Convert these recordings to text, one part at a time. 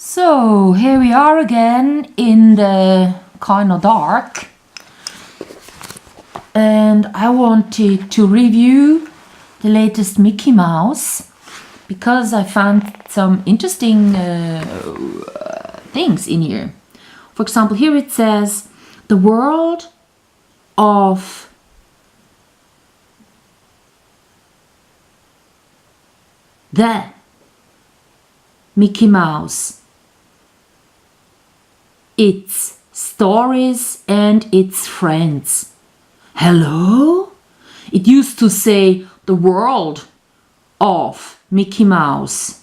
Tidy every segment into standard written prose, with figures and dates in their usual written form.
So here we are again in the kind of dark, and I wanted to review the latest Mickey Mouse because I found some interesting things in here. For example, here it says the world of the Mickey Mouse, its stories and its friends. Hello? It used to say the world of Mickey Mouse,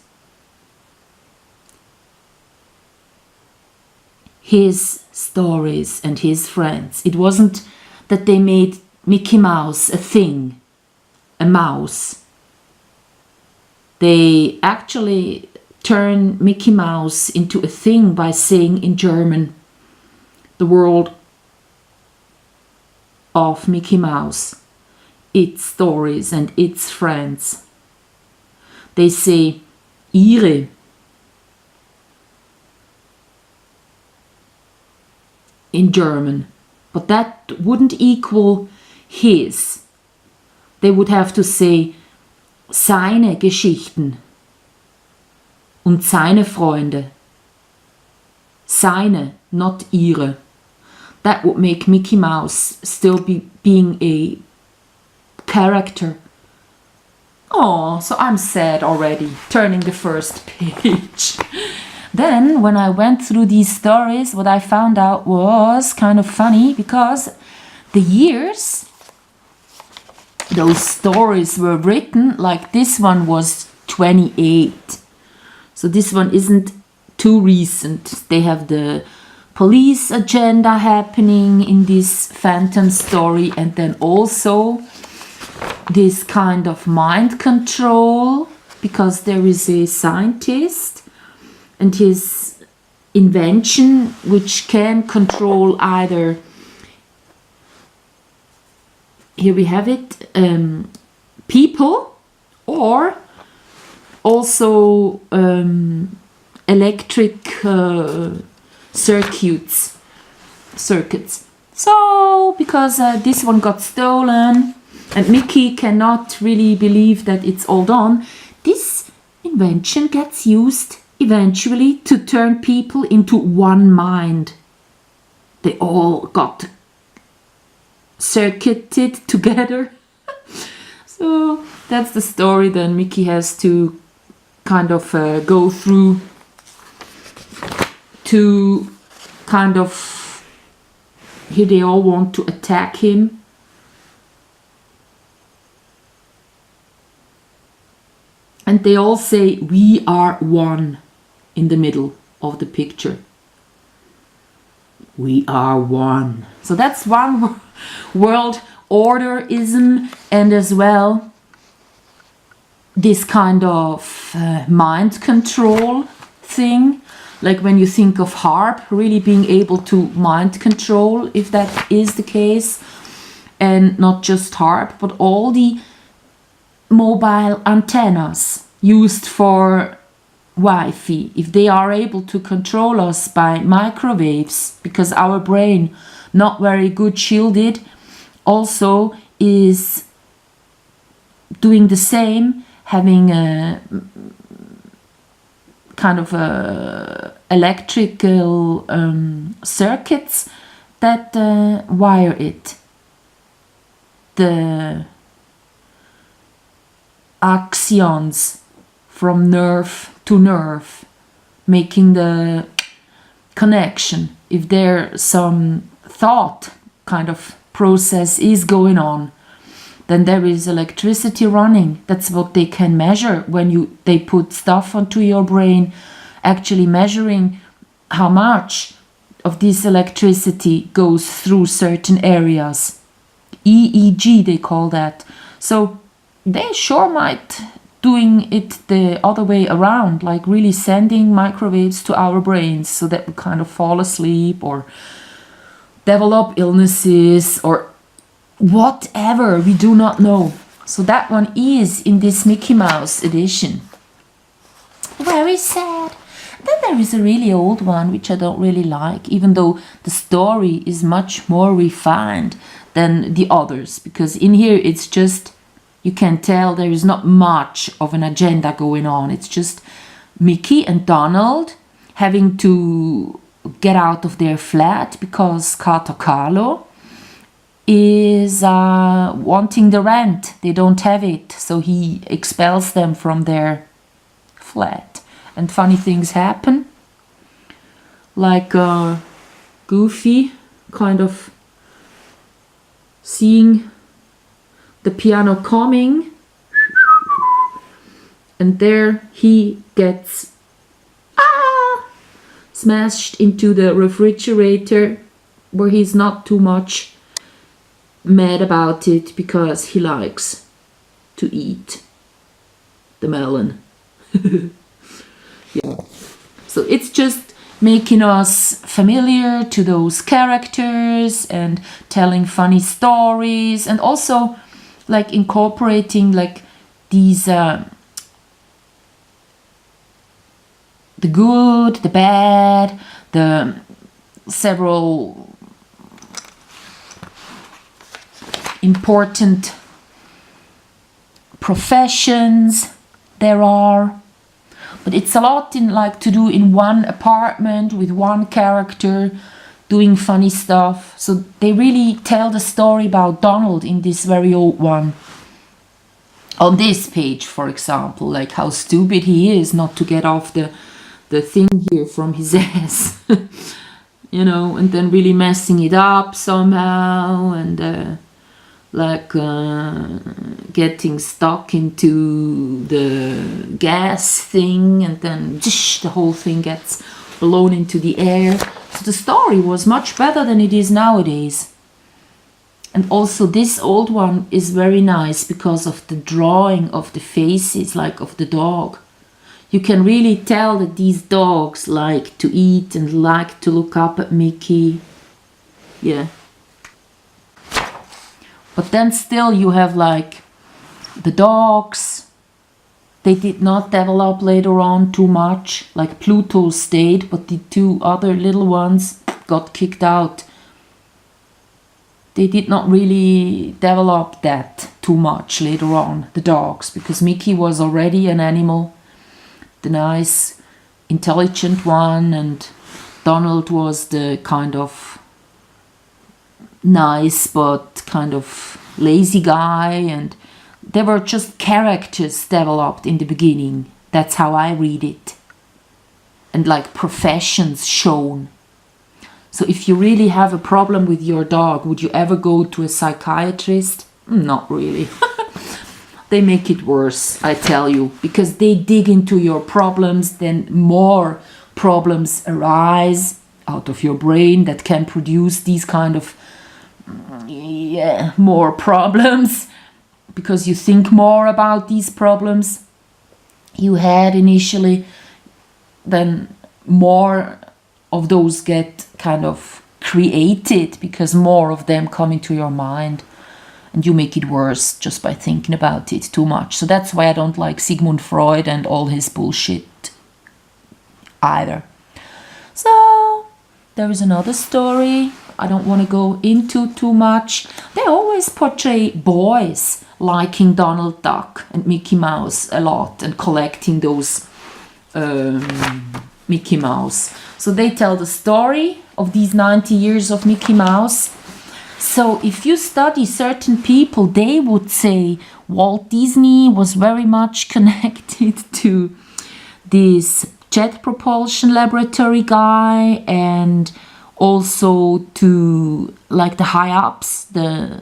his stories and his friends. It wasn't that they made Mickey Mouse a thing, a mouse. They actually turn Mickey Mouse into a thing by saying in German, the world of Mickey Mouse, its stories and its friends. They say ihre. In German, but that wouldn't equal his. They would have to say seine Geschichten und seine Freunde. Seine, not ihre. That would make Mickey Mouse still being a character. Oh, so I'm sad already, turning the first page. Then, when I went through these stories, what I found out was kind of funny because the years those stories were written, like this one was 28. So this one isn't too recent. They have the police agenda happening in this phantom story, and then also this kind of mind control, because there is a scientist and his invention which can control either, here we have it, people, or also electric circuits. So because this one got stolen and Mickey cannot really believe that it's all done, this invention gets used eventually to turn people into one mind. They all got circuited together. So that's the story. Then Mickey has to kind of go through to kind of, here they all want to attack him. And they all say, we are one, in the middle of the picture. We are one. So that's one world orderism, and as well this kind of mind control thing. Like when you think of HAARP, really being able to mind control, if that is the case. And not just HAARP, but all the mobile antennas used for Wi-Fi, if they are able to control us by microwaves, because our brain, not very good shielded, also is doing the same, having a kind of electrical circuits that wire it. The axons from nerve to nerve, making the connection. If there some thought kind of process is going on, then there is electricity running. That's what they can measure when they put stuff onto your brain, actually measuring how much of this electricity goes through certain areas. EEG they call that. So they sure might doing it the other way around, like really sending microwaves to our brains so that we kind of fall asleep or develop illnesses or whatever, we do not know. So that one is in this Mickey Mouse edition. Very sad. Then there is a really old one which I don't really like, even though the story is much more refined than the others, because in here it's just, you can tell there is not much of an agenda going on. It's just Mickey and Donald having to get out of their flat because Kato Carlo is wanting the rent. They don't have it, so he expels them from their flat. And funny things happen, like Goofy kind of seeing the piano coming, and there he gets smashed into the refrigerator, where he's not too much mad about it because he likes to eat the melon. Yeah. So it's just making us familiar to those characters and telling funny stories, and also like incorporating like these the good, the bad, the several important professions there are. But it's a lot in like to do in one apartment with one character doing funny stuff. So they really tell the story about Donald in this very old one. On this page, for example, like how stupid he is not to get off the thing here from his ass. You know, and then really messing it up somehow, and getting stuck into the gas thing, and then the whole thing gets blown into the air. So the story was much better than it is nowadays. And also this old one is very nice because of the drawing of the faces, like of the dog. You can really tell that these dogs like to eat and like to look up at Mickey. Yeah. But then still you have like the dogs. They did not develop later on too much. Like Pluto stayed, but the two other little ones got kicked out. They did not really develop that too much later on, the dogs, because Mickey was already an animal, the nice, intelligent one, and Donald was the kind of nice but kind of lazy guy, and they were just characters developed in the beginning. That's how I read it. And like professions shown. So if you really have a problem with your dog, would you ever go to a psychiatrist? Not really. They make it worse, I tell you, because they dig into your problems, then more problems arise out of your brain that can produce these kind of more problems, because you think more about these problems you had initially, then more of those get kind of created because more of them come into your mind, and you make it worse just by thinking about it too much. So that's why I don't like Sigmund Freud and all his bullshit either. So there is another story I don't want to go into too much. They always portray boys liking Donald Duck and Mickey Mouse a lot and collecting those Mickey Mouse. So they tell the story of these 90 years of Mickey Mouse. So if you study certain people, they would say Walt Disney was very much connected to this jet propulsion laboratory guy, and also to like the high ups, the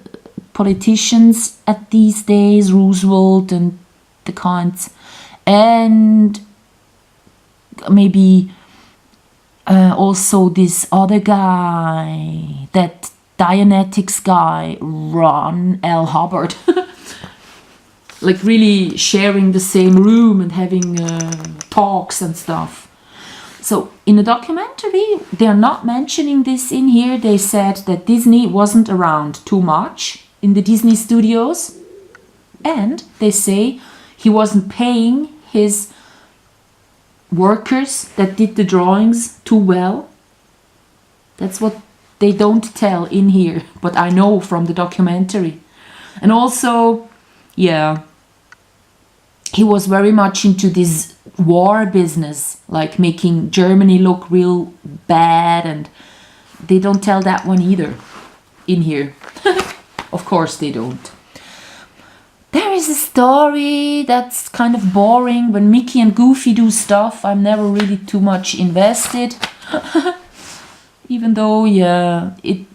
politicians at these days, Roosevelt and the kinds, and maybe also this other guy, that Dianetics guy, Ron L. Hubbard. Like really sharing the same room and having talks and stuff. So in the documentary, they're not mentioning this in here. They said that Disney wasn't around too much in the Disney studios. And they say he wasn't paying his workers that did the drawings too well. That's what they don't tell in here, but I know from the documentary. And also, yeah, he was very much into this war business, like making Germany look real bad, and they don't tell that one either in here. Of course they don't. There is a story that's kind of boring. When Mickey and Goofy do stuff, I'm never really too much invested. Even though, yeah, it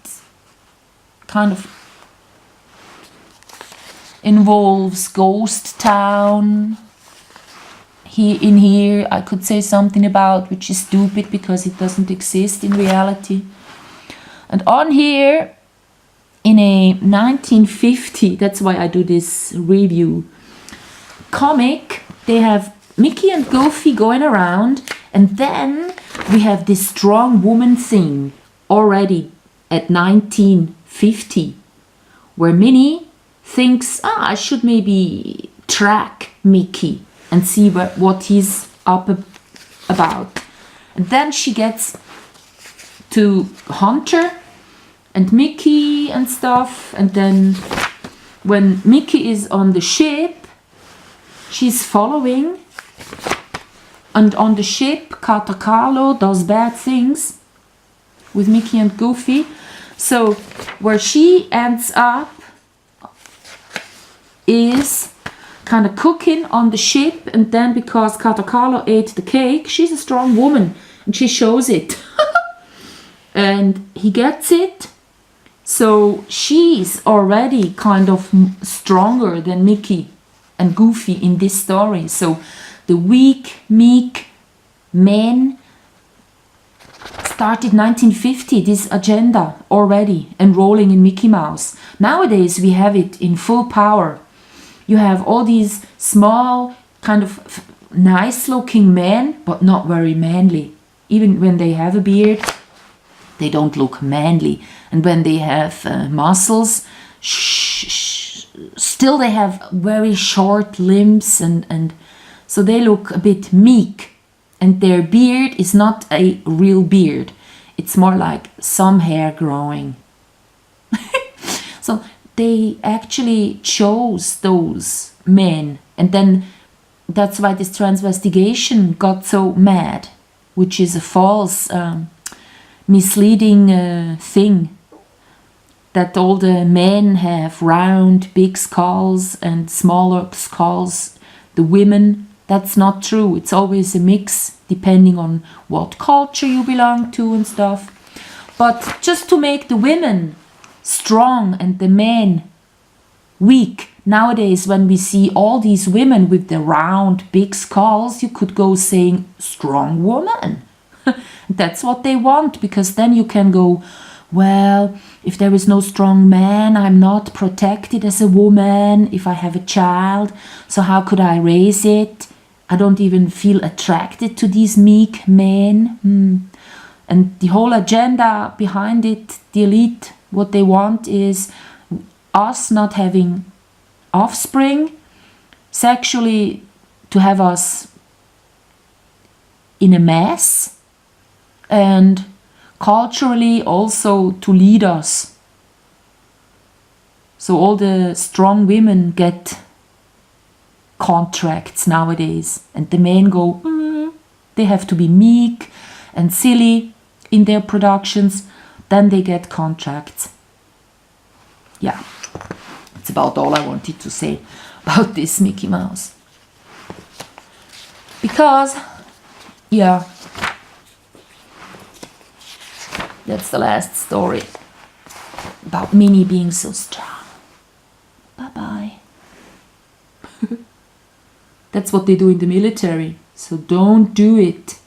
kind of involves Ghost Town. In here, I could say something about, which is stupid because it doesn't exist in reality. And on here, in a 1950, that's why I do this review, comic, they have Mickey and Goofy going around, and then we have this strong woman thing already at 1950, where Minnie thinks, I should maybe track Mickey and see what he's up about. And then she gets to Hunter and Mickey and stuff, and then when Mickey is on the ship, she's following, and on the ship Katakalo does bad things with Mickey and Goofy. So where she ends up is kind of cooking on the ship, and then because Katakalo ate the cake, she's a strong woman and she shows it. And he gets it. So she's already kind of stronger than Mickey and Goofy in this story. So the weak, meek men started 1950, this agenda already enrolling in Mickey Mouse. Nowadays we have it in full power. You have all these small, kind of nice looking men, but not very manly. Even when they have a beard, they don't look manly. And when they have muscles, still they have very short limbs, and so they look a bit meek. And their beard is not a real beard. It's more like some hair growing. So they actually chose those men. And then that's why this transvestigation got so mad, which is a false, misleading thing. That all the men have round, big skulls and smaller skulls. The women, that's not true. It's always a mix depending on what culture you belong to and stuff. But just to make the women strong and the men weak. Nowadays, when we see all these women with the round, big skulls, you could go saying, strong woman. That's what they want, because then you can go, well, if there is no strong man, I'm not protected as a woman if I have a child. So how could I raise it? I don't even feel attracted to these meek men. And the whole agenda behind it, the elite, what they want is us not having offspring, sexually to have us in a mess, and culturally also to lead us. So all the strong women get contracts nowadays, and the men go, they have to be meek and silly in their productions, then they get contracts. Yeah, that's about all I wanted to say about this Mickey Mouse. Because, yeah, that's the last story about Minnie being so strong. Bye-bye. That's what they do in the military, so don't do it.